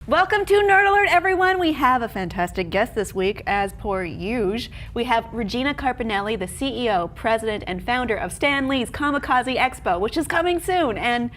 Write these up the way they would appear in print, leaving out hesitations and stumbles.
Welcome to Nerd Alert, everyone. We have a fantastic guest this week, as per usual. We have Regina Carpinelli, the CEO, president, and founder of Stan Lee's Comikaze Expo, which is coming soon, and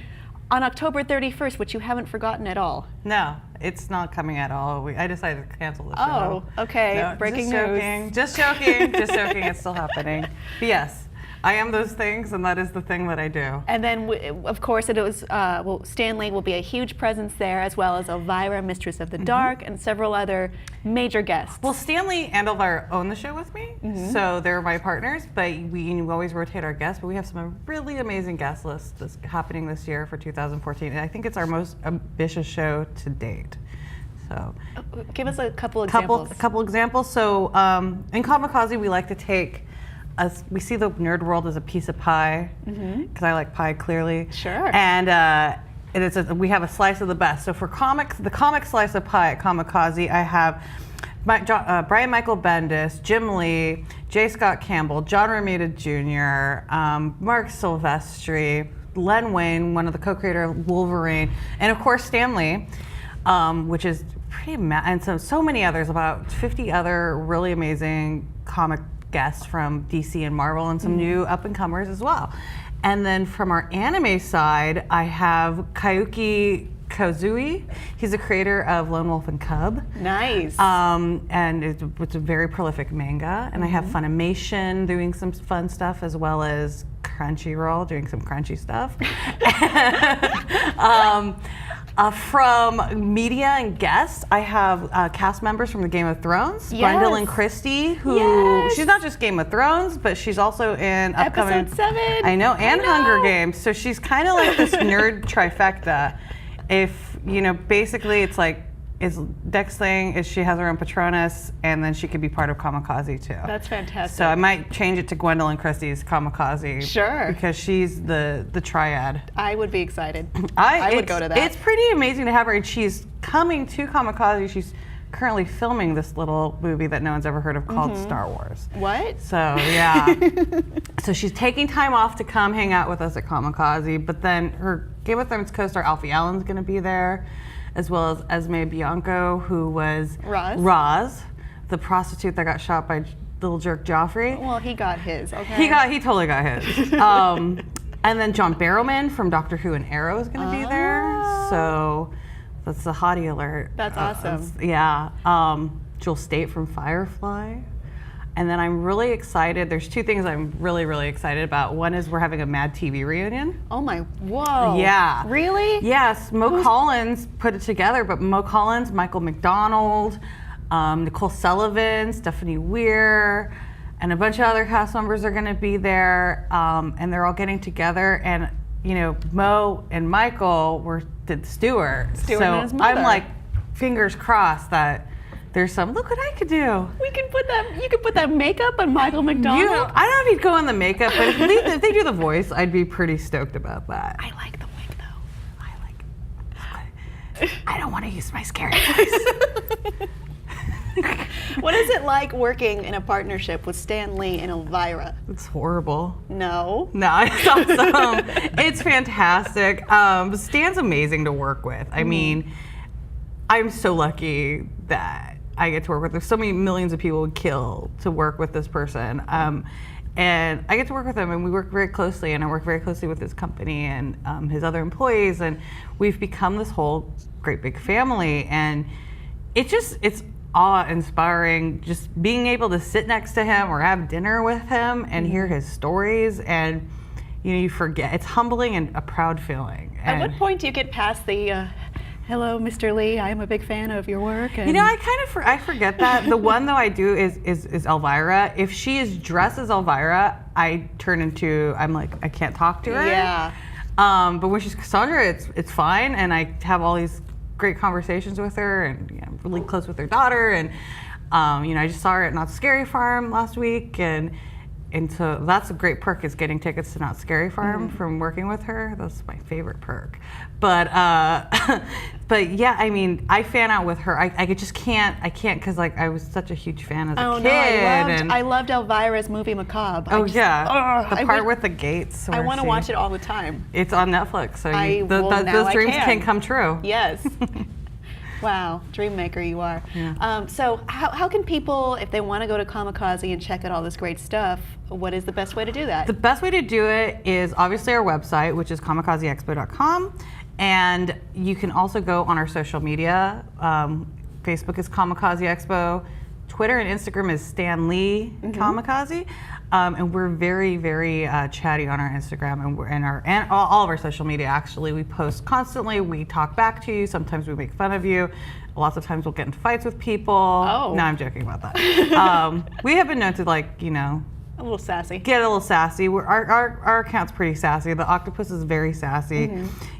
on October 31st, which you haven't forgotten at all. No, it's not coming at all. I decided to cancel the show. Oh, okay. No, Breaking news. Just joking. Just joking. It's still happening. But yes, I am those things, and that is the thing that I do. And then, of course, Stan Lee will be a huge presence there, as well as Elvira, Mistress of the Dark, and several other major guests. Well, Stan Lee and Elvira own the show with me, so they're my partners, but we always rotate our guests, but we have some really amazing guest lists that's happening this year for 2014, and I think it's our most ambitious show to date. So, give us a couple examples. Couple examples. So, in Comikaze, we like to take we see the nerd world as a piece of pie, because I like pie, clearly. Sure. And we have a slice of the best. So for comics, the comic slice of pie at Comikaze, I have Brian Michael Bendis, Jim Lee, J. Scott Campbell, John Romita Jr., Mark Silvestri, Len Wein, one of the co-creator of Wolverine, and of course Stan Lee, which is pretty and so many others, about 50 other really amazing comic guests from DC and Marvel, and some new up-and-comers as well. And then from our anime side, I have Kazuki Kozui. He's the creator of Lone Wolf and Cub. Nice. And it's a very prolific manga. And I have Funimation doing some fun stuff, as well as Crunchyroll doing some crunchy stuff. From media and guests, I have cast members from the Game of Thrones. Yes. Gwendoline Christie, who she's not just Game of Thrones, but she's also in upcoming Episode 7. I know, and Hunger Games. So she's kind of like this nerd trifecta. If basically it's like next thing is she has her own Patronus, and then she could be part of Comikaze too. That's fantastic. So I might change it to Gwendoline Christie's Comikaze. Sure. Because she's the triad. I would be excited. I would go to that. It's pretty amazing to have her, and she's coming to Comikaze. She's currently filming this little movie that no one's ever heard of called Star Wars. What? So yeah. So she's taking time off to come hang out with us at Comikaze, but then her Game of Thrones co-star Alfie Allen's going to be there, as well as Esme Bianco, who was Roz, the prostitute that got shot by little jerk Joffrey. Well, he got his, okay? He totally got his. And then John Barrowman from Doctor Who and Arrow is going to be there. So that's a hottie alert. That's awesome. Yeah. Jill State from Firefly. And then I'm really excited. There's two things I'm really, really excited about. One is we're having a Mad TV reunion. Oh my, whoa. Yeah. Really? Yes, Mo Collins put it together, but Mo Collins, Michael McDonald, Nicole Sullivan, Stephanie Weir, and a bunch of other cast members are gonna be there, and they're all getting together, and Mo and Michael did Stuart. Stuart and his mother. I'm like, fingers crossed that there's some, look what I could do. We can put that, you could put that makeup on Michael McDonald. I don't know if he'd go on the makeup, but if they do the voice, I'd be pretty stoked about that. I like the wig though. I don't want to use my scary voice. What is it like working in a partnership with Stan Lee and Elvira? It's horrible. No, it's awesome. It's fantastic. Stan's amazing to work with. I mean, I'm so lucky that I get to work with. There's so many millions of people would kill to work with this person. And I get to work with him, and we work very closely, and I work very closely with his company and his other employees, and we've become this whole great big family. And it's awe-inspiring just being able to sit next to him or have dinner with him and hear his stories, and you forget. It's humbling and a proud feeling. At what point do you get past the hello, Mr. Lee, I am a big fan of your work. And I forget that. The one though I do is Elvira. If she is dressed as Elvira, I'm like, I can't talk to her. Yeah. But when she's Cassandra, it's fine, and I have all these great conversations with her, and I'm really close with her daughter, and I just saw her at Not Scary Farm last week, and so that's a great perk, is getting tickets to Not Scary Farm from working with her. That's my favorite perk. But but yeah, I mean, I fan out with her. I can't because like I was such a huge fan as a kid. I loved Elvira's movie Macabre. The part with the gates. I want to watch it all the time. It's on Netflix, so those dreams can come true. Yes. Wow, dream maker you are. Yeah. So how can people, if they want to go to Comikaze and check out all this great stuff, what is the best way to do that? The best way to do it is obviously our website, which is comikazeexpo.com. And you can also go on our social media. Facebook is Comikaze Expo. Twitter and Instagram is Stan Lee Comikaze. And we're very, very chatty on our Instagram and all of our social media. Actually, we post constantly. We talk back to you. Sometimes we make fun of you. Lots of times we'll get into fights with people. Oh. No, I'm joking about that. We have been known to A little sassy. get a little sassy. Our account's pretty sassy. The octopus is very sassy.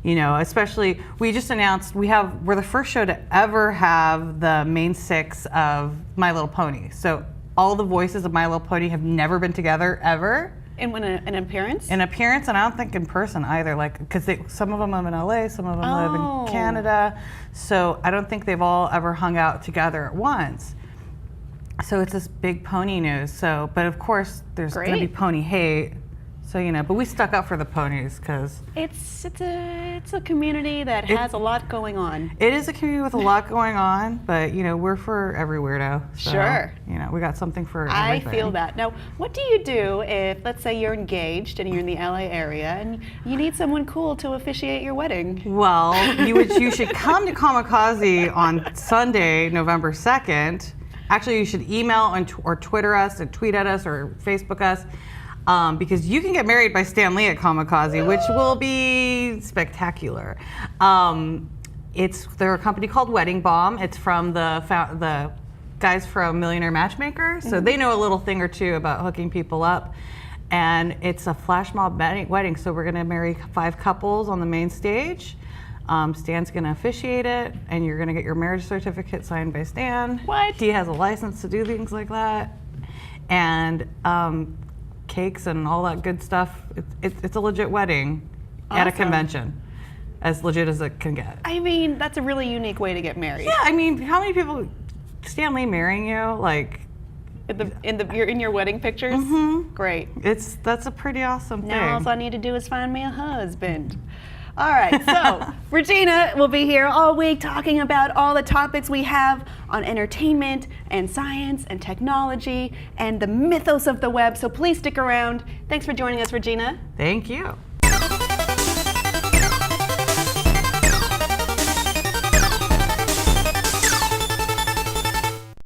Especially we just announced we're the first show to ever have the main six of My Little Pony. So all the voices of My Little Pony have never been together ever. And when an appearance? In appearance, and I don't think in person either. Because some of them live in LA, some of them live in Canada. So I don't think they've all ever hung out together at once. So it's this big pony news. So, but of course, there's going to be pony hate. So but we stuck up for the ponies because it's a community that has a lot going on. It is a community with a lot going on, but we're for every weirdo. So, Sure. We got something for I everything. feel that. Now, what do you do if, let's say, you're engaged and you're in the LA area and you need someone cool to officiate your wedding? Well, you should come to Comikaze on Sunday, November 2nd. Actually, you should email or Twitter us and tweet at us or Facebook us. Because you can get married by Stan Lee at Comikaze, which will be spectacular. They're a company called Wedding Bomb. It's from the guys from Millionaire Matchmaker, so they know a little thing or two about hooking people up. And it's a flash mob wedding, so we're going to marry 5 couples on the main stage. Stan's going to officiate it, and you're going to get your marriage certificate signed by Stan. What? He has a license to do things like that. And cakes and all that good stuff. It's a legit wedding at a convention, as legit as it can get. I mean, that's a really unique way to get married. Yeah, I mean, how many people, Stan Lee marrying you, like you're in your wedding pictures? Great. that's a pretty awesome thing. Now all I need to do is find me a husband. All right, so Regina will be here all week talking about all the topics we have on entertainment and science and technology and the mythos of the web, so please stick around. Thanks for joining us, Regina. Thank you.